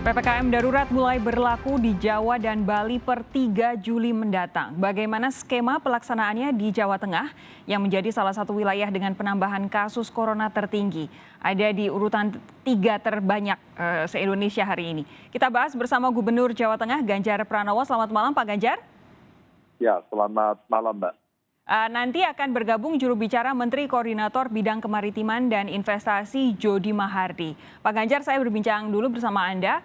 PPKM darurat mulai berlaku di Jawa dan Bali per 3 Juli mendatang. Bagaimana skema pelaksanaannya di Jawa Tengah yang menjadi salah satu wilayah dengan penambahan kasus corona tertinggi. Ada di urutan 3 terbanyak se-Indonesia hari ini. Kita bahas bersama Gubernur Jawa Tengah Ganjar Pranowo. Selamat malam Pak Ganjar. Ya, selamat malam Mbak. Nanti akan bergabung juru bicara Menteri Koordinator Bidang Kemaritiman dan Investasi Jody Mahardi. Pak Ganjar, saya berbincang dulu bersama Anda.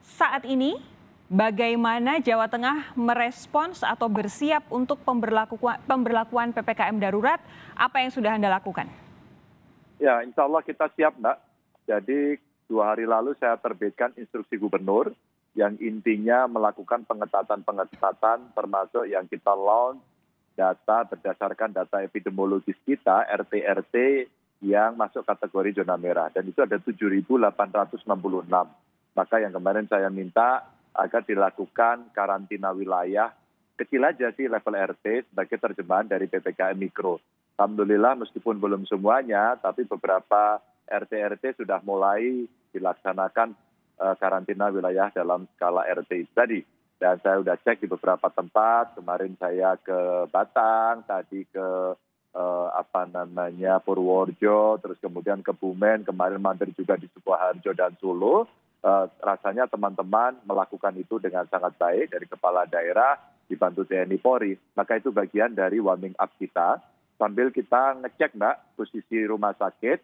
Saat ini bagaimana Jawa Tengah merespons atau bersiap untuk pemberlakuan PPKM darurat? Apa yang sudah Anda lakukan? Ya, insya Allah kita siap Mbak. Jadi 2 hari lalu saya terbitkan instruksi gubernur yang intinya melakukan pengetatan termasuk yang kita launch data berdasarkan data epidemiologis kita RT-RT yang masuk kategori zona merah dan itu ada 7.866. Maka yang kemarin saya minta agar dilakukan karantina wilayah kecil aja sih level RT sebagai terjemahan dari PPKM Mikro. Alhamdulillah meskipun belum semuanya tapi beberapa RT-RT sudah mulai dilaksanakan karantina wilayah dalam skala RT tadi. Dan saya sudah cek di beberapa tempat, kemarin saya ke Batang, tadi ke Purworejo, terus kemudian ke Bumen, kemarin mampir juga di Sukoharjo dan Solo. Rasanya teman-teman melakukan itu dengan sangat baik dari kepala daerah, dibantu TNI Polri. Maka itu bagian dari warming up kita, sambil kita ngecek Mbak posisi rumah sakit,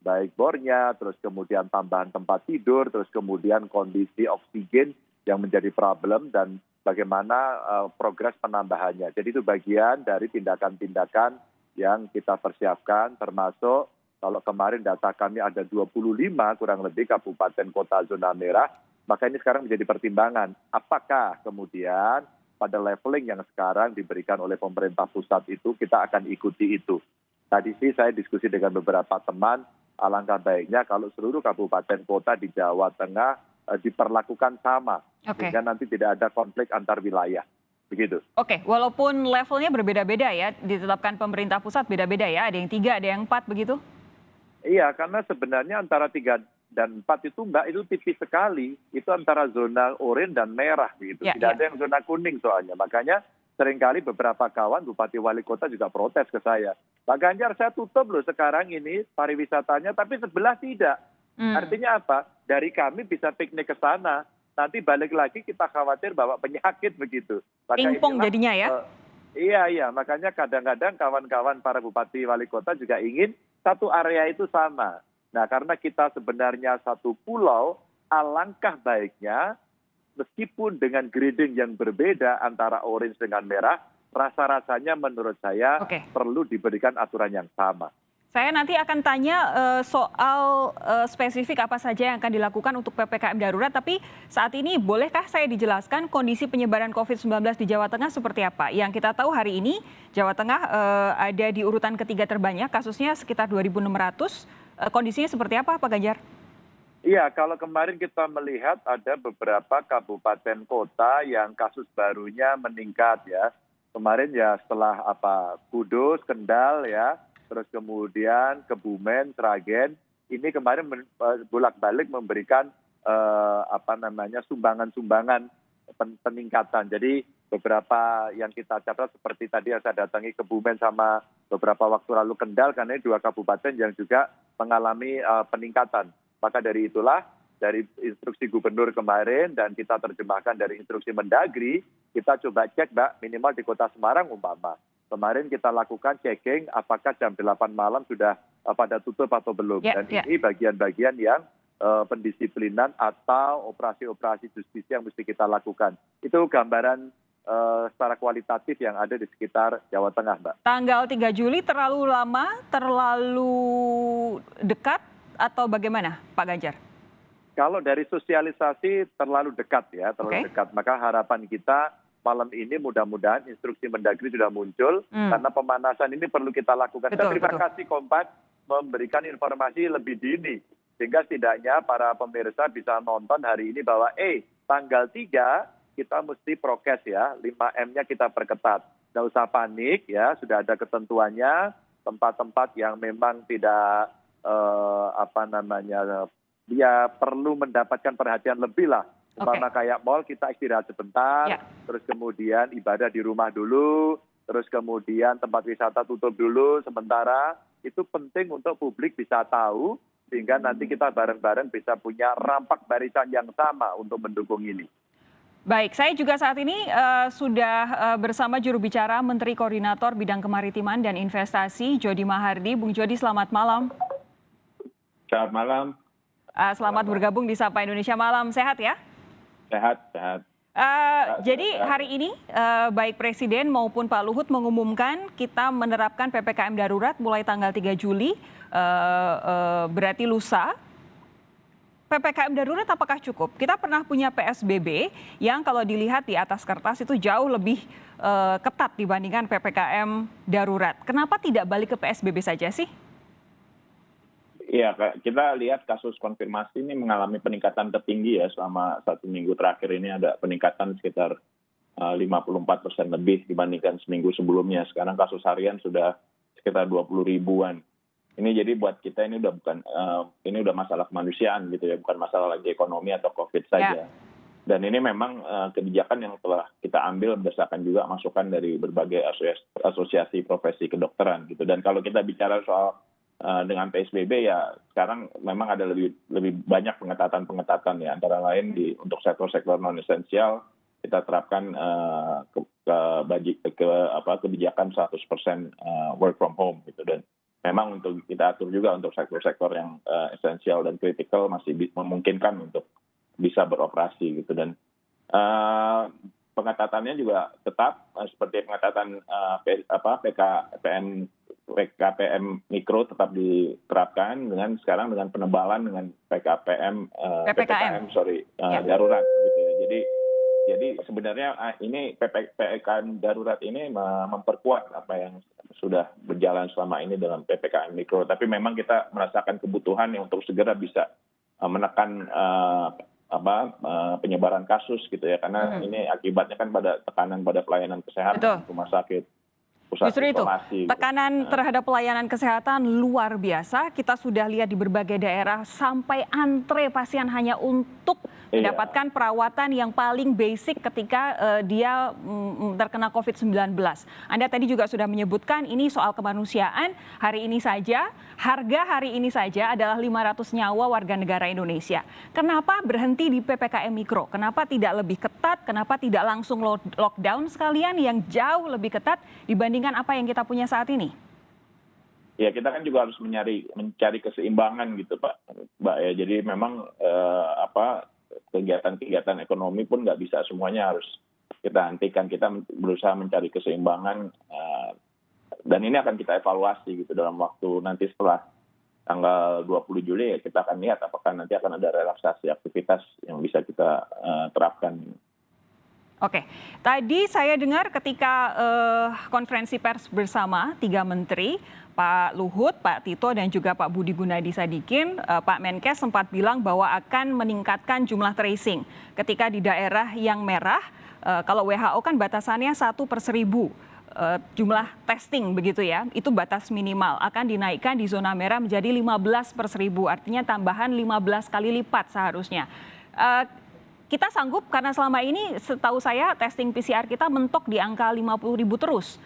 baik bornya, terus kemudian tambahan tempat tidur, terus kemudian kondisi oksigen, yang menjadi problem dan bagaimana progres penambahannya. Jadi itu bagian dari tindakan-tindakan yang kita persiapkan termasuk kalau kemarin data kami ada 25 kurang lebih kabupaten kota zona merah, maka ini sekarang menjadi pertimbangan. Apakah kemudian pada leveling yang sekarang diberikan oleh pemerintah pusat itu kita akan ikuti itu. Tadi sih saya diskusi dengan beberapa teman, alangkah baiknya kalau seluruh kabupaten kota di Jawa Tengah diperlakukan sama, sehingga nanti tidak ada konflik antar wilayah. Begitu. Oke, walaupun levelnya berbeda-beda ya, ditetapkan pemerintah pusat beda-beda ya, ada yang 3, ada yang 4 begitu? Iya, karena sebenarnya antara 3 dan 4 itu Mbak, itu tipis sekali. Itu antara zona oranye dan merah begitu. Tidak ada yang zona kuning soalnya. Makanya seringkali beberapa kawan Bupati Wali Kota juga protes ke saya. Pak Ganjar, saya tutup loh sekarang ini pariwisatanya, tapi sebelah tidak. Artinya apa? Dari kami bisa piknik ke sana, nanti balik lagi kita khawatir bawa penyakit begitu. Pingpong jadinya ya? Iya, makanya kadang-kadang kawan-kawan para bupati wali kota juga ingin satu area itu sama. Nah karena kita sebenarnya satu pulau, alangkah baiknya meskipun dengan grading yang berbeda antara orange dengan merah, rasa-rasanya menurut saya perlu diberikan aturan yang sama. Saya nanti akan tanya soal spesifik apa saja yang akan dilakukan untuk PPKM darurat, tapi saat ini bolehkah saya dijelaskan kondisi penyebaran COVID-19 di Jawa Tengah seperti apa? Yang kita tahu hari ini Jawa Tengah ada di urutan ketiga terbanyak, kasusnya sekitar 2.600. Kondisinya seperti apa Pak Ganjar? Iya, kalau kemarin kita melihat ada beberapa kabupaten kota yang kasus barunya meningkat ya. Kemarin ya setelah Kudus, Kendal ya, terus kemudian Kebumen, Sragen, ini kemarin bolak-balik memberikan sumbangan-sumbangan peningkatan. Jadi beberapa yang kita catat seperti tadi yang saya datangi Kebumen sama beberapa waktu lalu Kendal, karena ini 2 kabupaten yang juga mengalami peningkatan. Maka dari itulah, dari instruksi gubernur kemarin dan kita terjemahkan dari instruksi Mendagri, kita coba cek Mbak, minimal di kota Semarang umpama. Kemarin kita lakukan checking apakah jam 8 malam sudah pada tutup atau belum. Dan ini bagian-bagian yang pendisiplinan atau operasi-operasi justisi yang mesti kita lakukan. Itu gambaran secara kualitatif yang ada di sekitar Jawa Tengah, Mbak. Tanggal 3 Juli terlalu lama, terlalu dekat atau bagaimana Pak Ganjar? Kalau dari sosialisasi terlalu dekat ya, terlalu dekat. Maka harapan kita malam ini mudah-mudahan instruksi Mendagri sudah muncul karena pemanasan ini perlu kita lakukan. Terima kasih Kompas memberikan informasi lebih dini sehingga setidaknya para pemirsa bisa nonton hari ini bahwa tanggal 3 kita mesti prokes ya, 5M-nya kita perketat. Nggak usah panik ya, sudah ada ketentuannya, tempat-tempat yang memang tidak ya perlu mendapatkan perhatian lebih lah. Umpama kayak mall kita istirahat sebentar, terus kemudian ibadah di rumah dulu, terus kemudian tempat wisata tutup dulu sementara. Itu penting untuk publik bisa tahu, sehingga nanti kita bareng-bareng bisa punya rampak barisan yang sama untuk mendukung ini. Baik, saya juga saat ini sudah bersama juru bicara Menteri Koordinator Bidang Kemaritiman dan Investasi, Jody Mahardi. Bung Jody, selamat malam. Selamat malam. Selamat bergabung di Sapa Indonesia Malam. Sehat ya? Sehat, sehat. Jadi hari ini baik Presiden maupun Pak Luhut mengumumkan kita menerapkan PPKM darurat mulai tanggal 3 Juli, berarti lusa. PPKM darurat apakah cukup? Kita pernah punya PSBB yang kalau dilihat di atas kertas itu jauh lebih ketat dibandingkan PPKM darurat. Kenapa tidak balik ke PSBB saja sih? Iya, kita lihat kasus konfirmasi ini mengalami peningkatan tertinggi ya selama 1 minggu terakhir ini ada peningkatan sekitar 54% lebih dibandingkan seminggu sebelumnya. Sekarang kasus harian sudah sekitar 20 ribuan. Ini jadi buat kita ini udah bukan ini udah masalah kemanusiaan gitu ya, bukan masalah lagi ekonomi atau COVID saja. Dan ini memang kebijakan yang telah kita ambil berdasarkan juga masukan dari berbagai asosiasi profesi kedokteran gitu. Dan kalau kita bicara soal dengan PSBB ya sekarang memang ada lebih banyak pengetatan ya, antara lain untuk sektor-sektor non esensial kita terapkan kebijakan 100% work from home gitu. Dan memang untuk kita atur juga untuk sektor-sektor yang esensial dan kritikal masih memungkinkan untuk bisa beroperasi gitu. Dan pengetatannya juga tetap seperti pengetatan PKPM mikro tetap diterapkan dengan sekarang dengan penebalan dengan PPKM darurat gitu ya. Jadi sebenarnya ini PPKM darurat ini memperkuat apa yang sudah berjalan selama ini dalam PPKM mikro. Tapi memang kita merasakan kebutuhan yang untuk segera bisa menekan penyebaran kasus gitu ya, karena ini akibatnya kan pada tekanan pada pelayanan kesehatan, rumah sakit, pusat isolasi. Tekanan terhadap pelayanan kesehatan luar biasa. Kita sudah lihat di berbagai daerah sampai antre pasien hanya untuk mendapatkan perawatan yang paling basic ketika dia terkena COVID-19. Anda tadi juga sudah menyebutkan ini soal kemanusiaan. Hari ini saja, harga hari ini saja adalah 500 nyawa warga negara Indonesia. Kenapa berhenti di PPKM Mikro? Kenapa tidak lebih ketat? Kenapa tidak langsung lockdown sekalian yang jauh lebih ketat dibandingkan apa yang kita punya saat ini? Ya, kita kan juga harus mencari keseimbangan gitu, Mbak ya. Jadi memang kegiatan-kegiatan ekonomi pun nggak bisa semuanya harus kita hentikan. Kita berusaha mencari keseimbangan dan ini akan kita evaluasi gitu dalam waktu nanti setelah tanggal 20 Juli ya, kita akan lihat apakah nanti akan ada relaksasi aktivitas yang bisa kita terapkan. Oke, tadi saya dengar ketika konferensi pers bersama 3 menteri, Pak Luhut, Pak Tito, dan juga Pak Budi Gunadi Sadikin, Pak Menkes sempat bilang bahwa akan meningkatkan jumlah tracing. Ketika di daerah yang merah, kalau WHO kan batasannya 1/1000 jumlah testing begitu ya, itu batas minimal. Akan dinaikkan di zona merah menjadi 15/1000, artinya tambahan 15 kali lipat seharusnya. Kita sanggup karena selama ini setahu saya testing PCR kita mentok di angka 50.000 terus,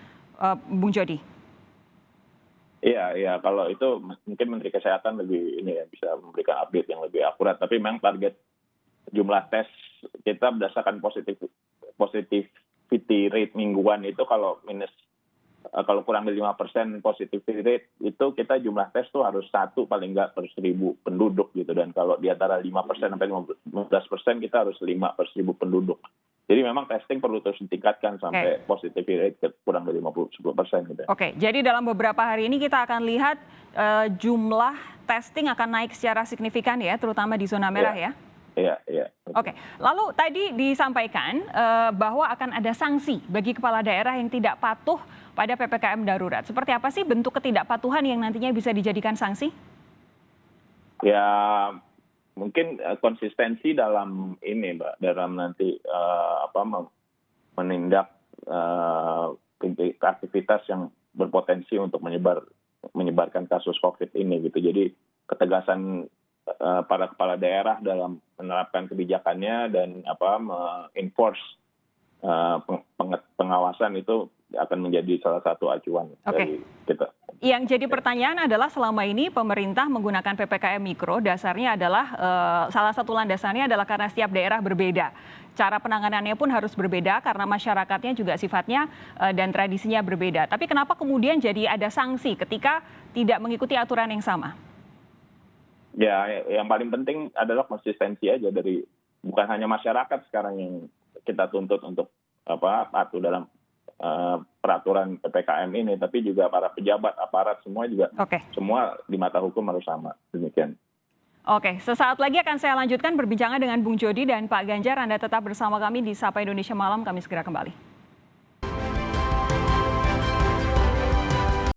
Bung Jody. Iya, kalau itu mungkin Menteri Kesehatan lebih bisa memberikan update yang lebih akurat. Tapi memang target jumlah tes kita berdasarkan positivity rate mingguan itu kalau kurang dari 5% positivity rate itu kita jumlah tes tuh harus 1 paling nggak per 1.000 penduduk gitu. Dan kalau di antara 5% sampai 15% kita harus 5 per 1.000 penduduk. Jadi memang testing perlu terus ditingkatkan sampai positivity rate kurang dari 10% gitu. Oke, jadi dalam beberapa hari ini kita akan lihat jumlah testing akan naik secara signifikan ya, terutama di zona merah ya? Iya. Oke, lalu tadi disampaikan bahwa akan ada sanksi bagi kepala daerah yang tidak patuh pada PPKM darurat. Seperti apa sih bentuk ketidakpatuhan yang nantinya bisa dijadikan sanksi? Ya, mungkin konsistensi dalam ini, Mbak, dalam nanti menindak aktivitas yang berpotensi untuk menyebarkan kasus COVID ini gitu. Jadi ketegasan para kepala daerah dalam menerapkan kebijakannya dan me-enforce pengawasan itu akan menjadi salah satu acuan dari kita. Yang jadi pertanyaan adalah selama ini pemerintah menggunakan PPKM Mikro dasarnya adalah salah satu landasannya adalah karena setiap daerah berbeda. Cara penanganannya pun harus berbeda karena masyarakatnya juga sifatnya dan tradisinya berbeda. Tapi kenapa kemudian jadi ada sanksi ketika tidak mengikuti aturan yang sama? Ya, yang paling penting adalah konsistensi aja dari bukan hanya masyarakat sekarang yang kita tuntut untuk patuh dalam peraturan PPKM ini, tapi juga para pejabat, aparat semua juga semua di mata hukum harus sama. Demikian. Oke, sesaat lagi akan saya lanjutkan perbincangan dengan Bung Jody dan Pak Ganjar. Anda tetap bersama kami di Sapa Indonesia Malam, kami segera kembali.